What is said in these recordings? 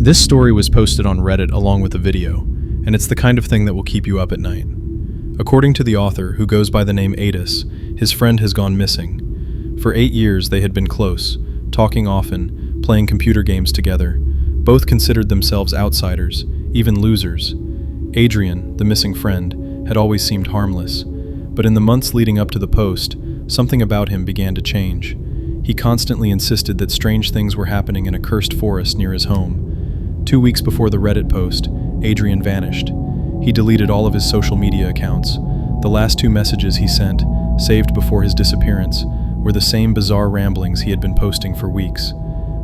This story was posted on Reddit along with a video, and it's the kind of thing that will keep you up at night. According to the author, who goes by the name Adis, his friend has gone missing. For 8 years they had been close, talking often, playing computer games together. Both considered themselves outsiders, even losers. Adrian, the missing friend, had always seemed harmless, but in the months leading up to the post, something about him began to change. He constantly insisted that strange things were happening in a cursed forest near his home. 2 weeks before the Reddit post, Adrian vanished. He deleted all of his social media accounts. The last 2 messages he sent, saved before his disappearance, were the same bizarre ramblings he had been posting for weeks.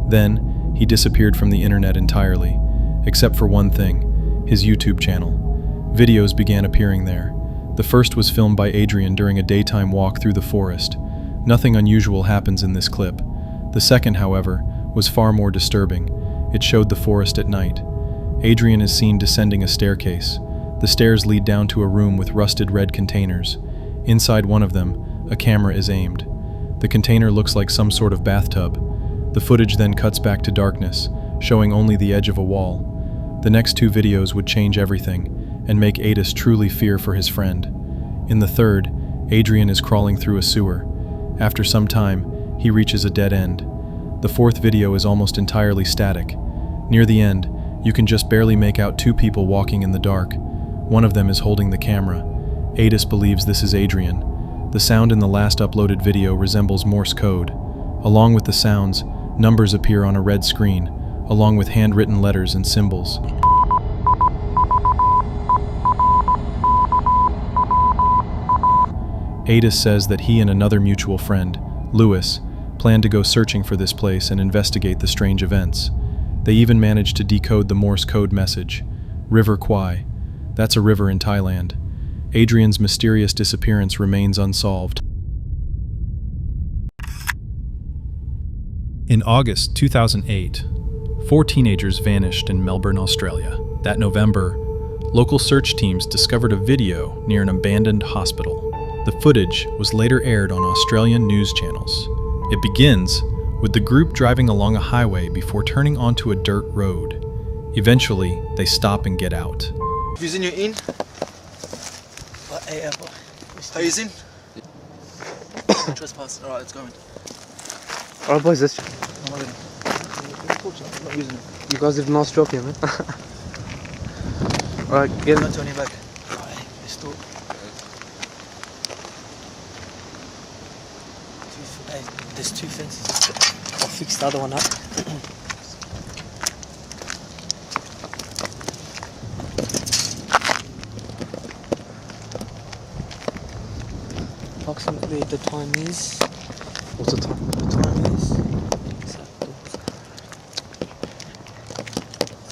Then, he disappeared from the internet entirely, except for one thing, his YouTube channel. Videos began appearing there. The first was filmed by Adrian during a daytime walk through the forest. Nothing unusual happens in this clip. The second, however, was far more disturbing. It showed the forest at night. Adrian is seen descending a staircase. The stairs lead down to a room with rusted red containers. Inside one of them, a camera is aimed. The container looks like some sort of bathtub. The footage then cuts back to darkness, showing only the edge of a wall. The next 2 videos would change everything and make Adis truly fear for his friend. In the third, Adrian is crawling through a sewer. After some time, he reaches a dead end. The fourth video is almost entirely static. Near the end, you can just barely make out 2 people walking in the dark. One of them is holding the camera. Adis believes this is Adrian. The sound in the last uploaded video resembles Morse code. Along with the sounds, numbers appear on a red screen, along with handwritten letters and symbols. Adis says that he and another mutual friend, Lewis, plan to go searching for this place and investigate the strange events. They even managed to decode the Morse code message, River Kwai. That's a river in Thailand. Adrian's mysterious disappearance remains unsolved. In August 2008, 4 teenagers vanished in Melbourne, Australia. That November, local search teams discovered a video near an abandoned hospital. The footage was later aired on Australian news channels. It begins with the group driving along a highway before turning onto a dirt road. Eventually, they stop and get out. Using your in? Are you in? Trespass. Alright, let's go in. Alright boys, let's... I'm not using it. You guys live in Australia, man. Alright, get I'm not turning back. Alright, let's talk. There's 2 fences. I'll fix the other one up. Approximately the time is... What's the time? The time is... It's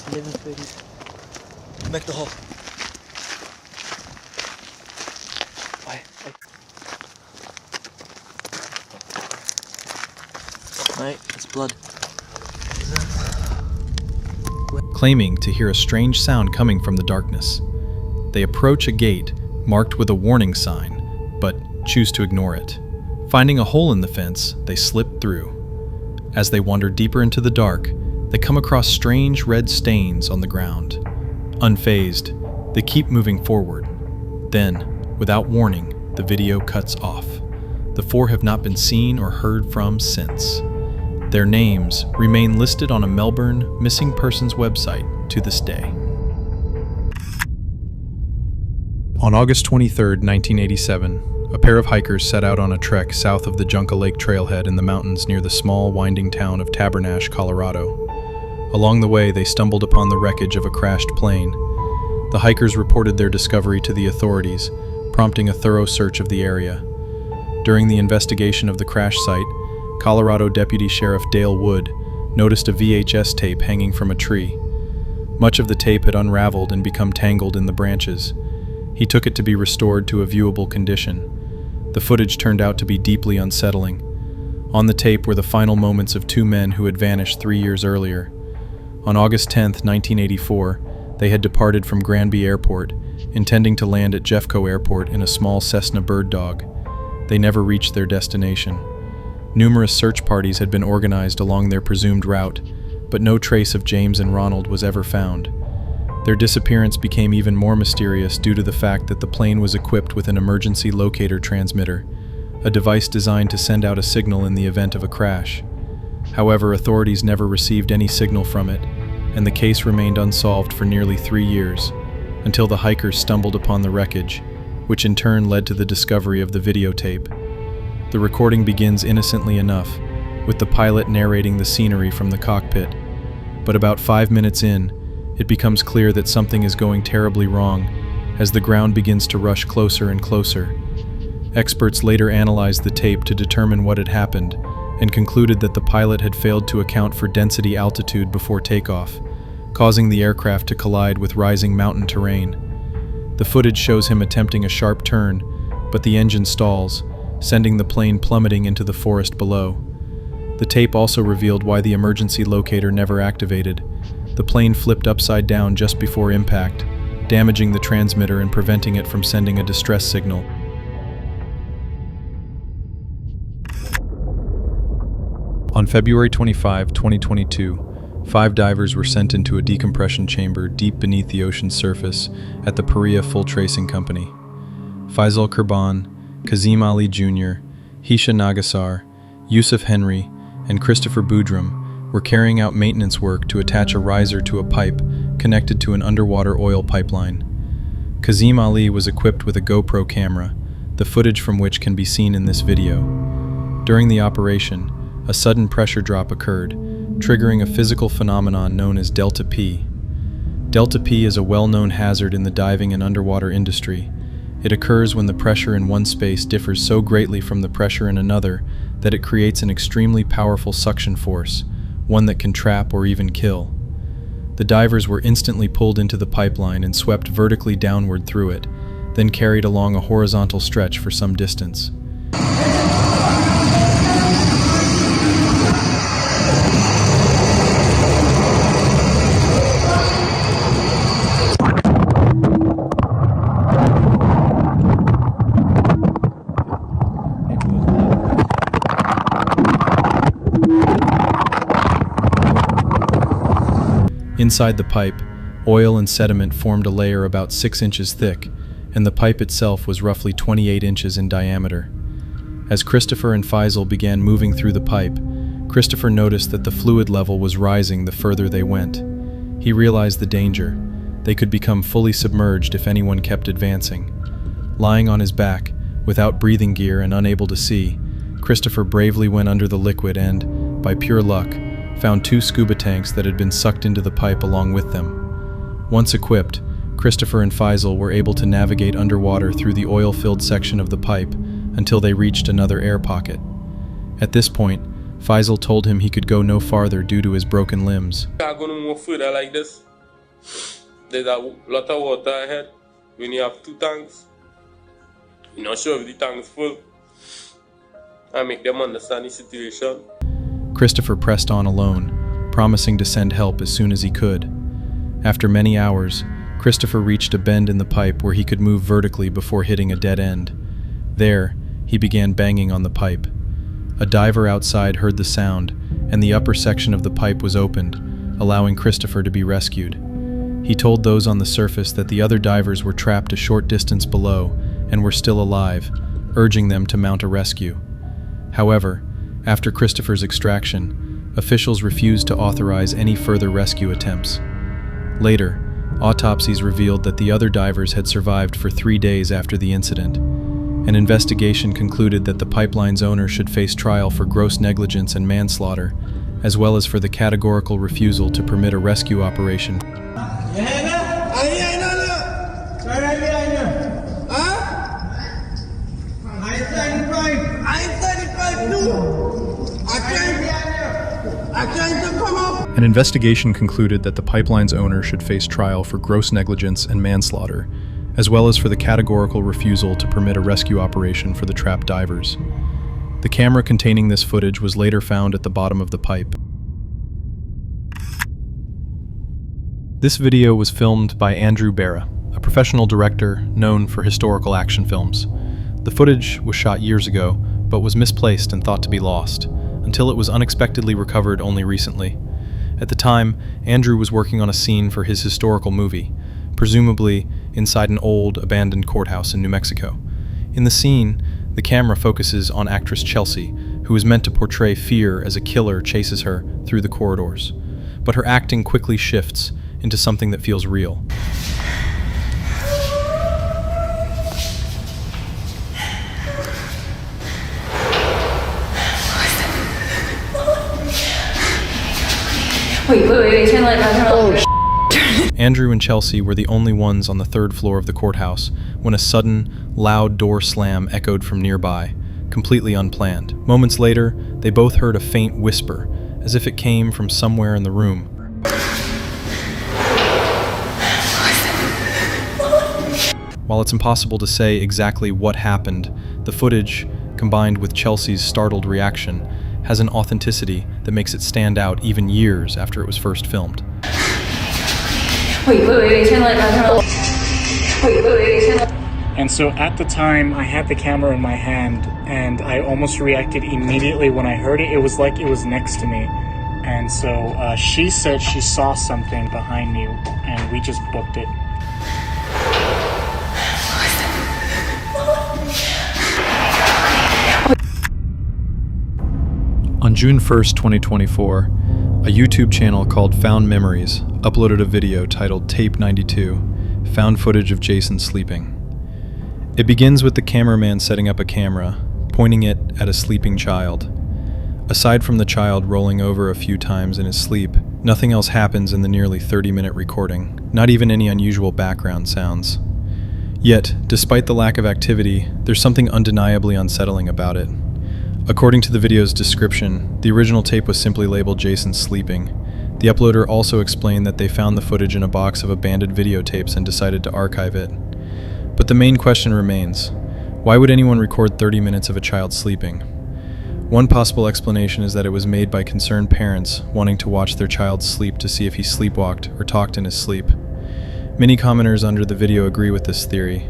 11:30. Make the hole. Bye. Mate, it's blood. Claiming to hear a strange sound coming from the darkness. They approach a gate marked with a warning sign, but choose to ignore it. Finding a hole in the fence, they slip through. As they wander deeper into the dark, they come across strange red stains on the ground. Unfazed, they keep moving forward. Then, without warning, the video cuts off. The 4 have not been seen or heard from since. Their names remain listed on a Melbourne missing persons website to this day. On August 23, 1987, a pair of hikers set out on a trek south of the Junca Lake trailhead in the mountains near the small, winding town of Tabernash, Colorado. Along the way, they stumbled upon the wreckage of a crashed plane. The hikers reported their discovery to the authorities, prompting a thorough search of the area. During the investigation of the crash site, Colorado Deputy Sheriff Dale Wood noticed a VHS tape hanging from a tree. Much of the tape had unraveled and become tangled in the branches. He took it to be restored to a viewable condition. The footage turned out to be deeply unsettling. On the tape were the final moments of 2 men who had vanished 3 years earlier. On August 10, 1984, they had departed from Granby Airport, intending to land at Jeffco Airport in a small Cessna Bird Dog. They never reached their destination. Numerous search parties had been organized along their presumed route, but no trace of James and Ronald was ever found. Their disappearance became even more mysterious due to the fact that the plane was equipped with an emergency locator transmitter, a device designed to send out a signal in the event of a crash. However, authorities never received any signal from it, and the case remained unsolved for nearly 3 years, until the hikers stumbled upon the wreckage, which in turn led to the discovery of the videotape. The recording begins innocently enough, with the pilot narrating the scenery from the cockpit. But about 5 minutes in, it becomes clear that something is going terribly wrong, as the ground begins to rush closer and closer. Experts later analyzed the tape to determine what had happened, and concluded that the pilot had failed to account for density altitude before takeoff, causing the aircraft to collide with rising mountain terrain. The footage shows him attempting a sharp turn, but the engine stalls, sending the plane plummeting into the forest below. The tape also revealed why the emergency locator never activated. The plane flipped upside down just before impact, damaging the transmitter and preventing it from sending a distress signal. On February 25, 2022, 5 divers were sent into a decompression chamber deep beneath the ocean's surface at the Paria Full Tracing Company. Faisal Kurban, Kazim Ali Jr., Hisha Nagasar, Yusuf Henry, and Christopher Boudrum were carrying out maintenance work to attach a riser to a pipe connected to an underwater oil pipeline. Kazim Ali was equipped with a GoPro camera, the footage from which can be seen in this video. During the operation, a sudden pressure drop occurred, triggering a physical phenomenon known as Delta P. Delta P is a well-known hazard in the diving and underwater industry. It occurs when the pressure in one space differs so greatly from the pressure in another that it creates an extremely powerful suction force, one that can trap or even kill. The divers were instantly pulled into the pipeline and swept vertically downward through it, then carried along a horizontal stretch for some distance. Inside the pipe, oil and sediment formed a layer about 6 inches thick, and the pipe itself was roughly 28 inches in diameter. As Christopher and Faisal began moving through the pipe, Christopher noticed that the fluid level was rising the further they went. He realized the danger. They could become fully submerged if anyone kept advancing. Lying on his back, without breathing gear and unable to see, Christopher bravely went under the liquid and, by pure luck, found 2 scuba tanks that had been sucked into the pipe along with them. Once equipped, Christopher and Faisal were able to navigate underwater through the oil-filled section of the pipe until they reached another air pocket. At this point, Faisal told him he could go no farther due to his broken limbs. I'm going to move further like this. There's a lot of water ahead. When you have 2 tanks, you're not sure if the tank's full. I make them understand the situation. Christopher pressed on alone, promising to send help as soon as he could. After many hours, Christopher reached a bend in the pipe where he could move vertically before hitting a dead end. There, he began banging on the pipe. A diver outside heard the sound, and the upper section of the pipe was opened, allowing Christopher to be rescued. He told those on the surface that the other divers were trapped a short distance below and were still alive, urging them to mount a rescue. However, after Christopher's extraction, officials refused to authorize any further rescue attempts. Later, autopsies revealed that the other divers had survived for 3 days after the incident. An investigation concluded that the pipeline's owner should face trial for gross negligence and manslaughter, as well as for the categorical refusal to permit a rescue operation. An investigation concluded that the pipeline's owner should face trial for gross negligence and manslaughter, as well as for the categorical refusal to permit a rescue operation for the trapped divers. The camera containing this footage was later found at the bottom of the pipe. This video was filmed by Andrew Barra, a professional director known for historical action films. The footage was shot years ago, but was misplaced and thought to be lost, until it was unexpectedly recovered only recently. At the time, Andrew was working on a scene for his historical movie, presumably inside an old, abandoned courthouse in New Mexico. In the scene, the camera focuses on actress Chelsea, who is meant to portray fear as a killer chases her through the corridors. But her acting quickly shifts into something that feels real. Wait, turn the light back. Andrew and Chelsea were the only ones on the third floor of the courthouse when a sudden, loud door slam echoed from nearby, completely unplanned. Moments later, they both heard a faint whisper, as if it came from somewhere in the room. While it's impossible to say exactly what happened, the footage, combined with Chelsea's startled reaction, has an authenticity that makes it stand out even years after it was first filmed. Wait, turn the light back. And so at the time, I had the camera in my hand, and I almost reacted immediately when I heard it. It was like it was next to me. And so she said she saw something behind me, and we just booked it. On June 1st, 2024, a YouTube channel called Found Memories uploaded a video titled Tape 92, Found Footage of Jason Sleeping. It begins with the cameraman setting up a camera, pointing it at a sleeping child. Aside from the child rolling over a few times in his sleep, nothing else happens in the nearly 30-minute recording, not even any unusual background sounds. Yet, despite the lack of activity, there's something undeniably unsettling about it. According to the video's description, the original tape was simply labeled Jason Sleeping. The uploader also explained that they found the footage in a box of abandoned videotapes and decided to archive it. But the main question remains, why would anyone record 30 minutes of a child sleeping? One possible explanation is that it was made by concerned parents wanting to watch their child sleep to see if he sleepwalked or talked in his sleep. Many commenters under the video agree with this theory.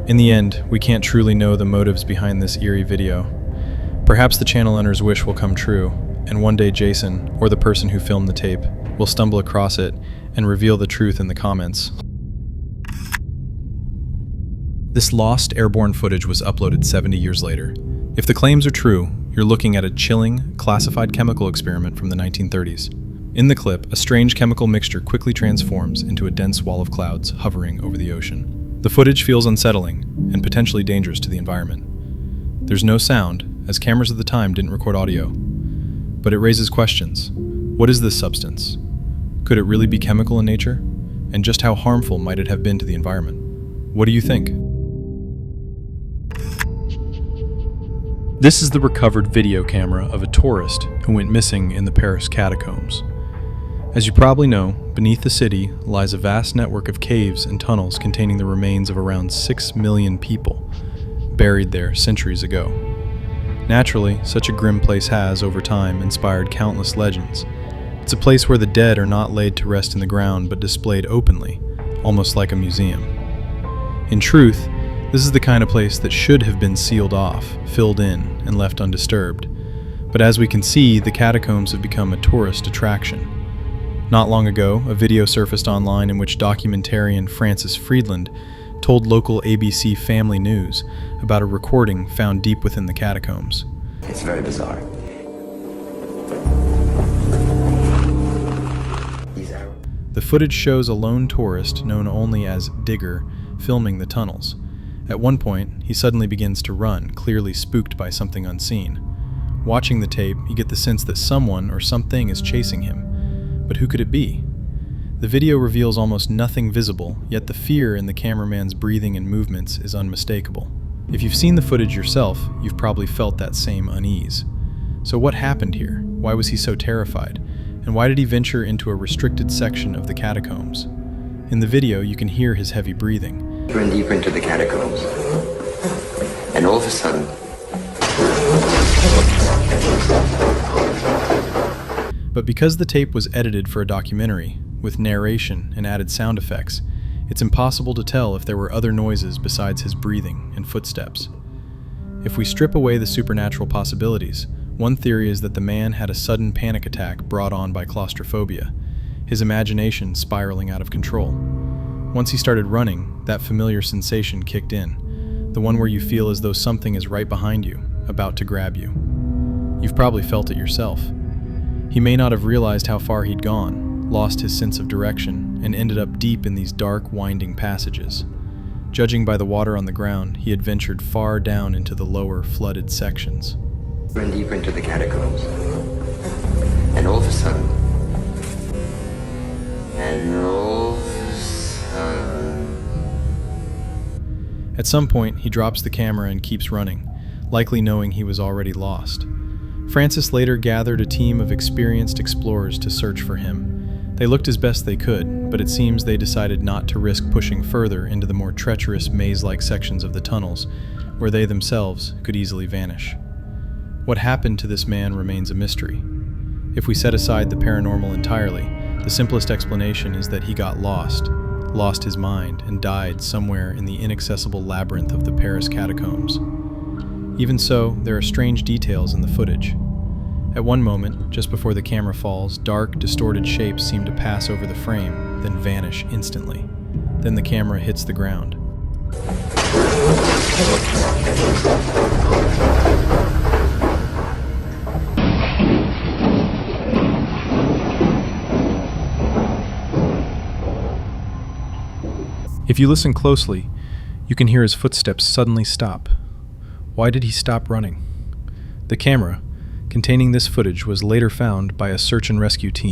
In the end, we can't truly know the motives behind this eerie video. Perhaps the channel owner's wish will come true, and one day Jason, or the person who filmed the tape, will stumble across it and reveal the truth in the comments. This lost airborne footage was uploaded 70 years later. If the claims are true, you're looking at a chilling, classified chemical experiment from the 1930s. In the clip, a strange chemical mixture quickly transforms into a dense wall of clouds hovering over the ocean. The footage feels unsettling and potentially dangerous to the environment. There's no sound, as cameras of the time didn't record audio. But it raises questions. What is this substance? Could it really be chemical in nature? And just how harmful might it have been to the environment? What do you think? This is the recovered video camera of a tourist who went missing in the Paris Catacombs. As you probably know, beneath the city lies a vast network of caves and tunnels containing the remains of around 6 million people, buried there centuries ago. Naturally, such a grim place has, over time, inspired countless legends. It's a place where the dead are not laid to rest in the ground but displayed openly, almost like a museum. In truth, this is the kind of place that should have been sealed off, filled in, and left undisturbed. But as we can see, the catacombs have become a tourist attraction. Not long ago, a video surfaced online in which documentarian Francis Friedland told local ABC Family News about a recording found deep within the catacombs. It's very bizarre. The footage shows a lone tourist known only as Digger filming the tunnels. At one point, he suddenly begins to run, clearly spooked by something unseen. Watching the tape, you get the sense that someone or something is chasing him. But who could it be? The video reveals almost nothing visible, yet the fear in the cameraman's breathing and movements is unmistakable. If you've seen the footage yourself, you've probably felt that same unease. So what happened here? Why was he so terrified? And why did he venture into a restricted section of the catacombs? In the video, you can hear his heavy breathing. Deeper and deeper into the catacombs. And all of a sudden... But because the tape was edited for a documentary, with narration and added sound effects, it's impossible to tell if there were other noises besides his breathing and footsteps. If we strip away the supernatural possibilities, One theory is that the man had a sudden panic attack brought on by claustrophobia, his imagination spiraling out of control. Once he started running, that familiar sensation kicked in, the one where you feel as though something is right behind you, about to grab you. You've probably felt it yourself. He may not have realized how far he'd gone, lost his sense of direction, and ended up deep in these dark, winding passages. Judging by the water on the ground, he had ventured far down into the lower, flooded sections. And deeper into the catacombs. And all of a sudden... At some point, he drops the camera and keeps running, likely knowing he was already lost. Francis later gathered a team of experienced explorers to search for him. They looked as best they could, but it seems they decided not to risk pushing further into the more treacherous maze-like sections of the tunnels, where they themselves could easily vanish. What happened to this man remains a mystery. If we set aside the paranormal entirely, the simplest explanation is that he got lost his mind, and died somewhere in the inaccessible labyrinth of the Paris catacombs. Even so, there are strange details in the footage. At one moment, just before the camera falls, dark, distorted shapes seem to pass over the frame, then vanish instantly. Then the camera hits the ground. If you listen closely, you can hear his footsteps suddenly stop. Why did he stop running? The camera containing this footage was later found by a search and rescue team.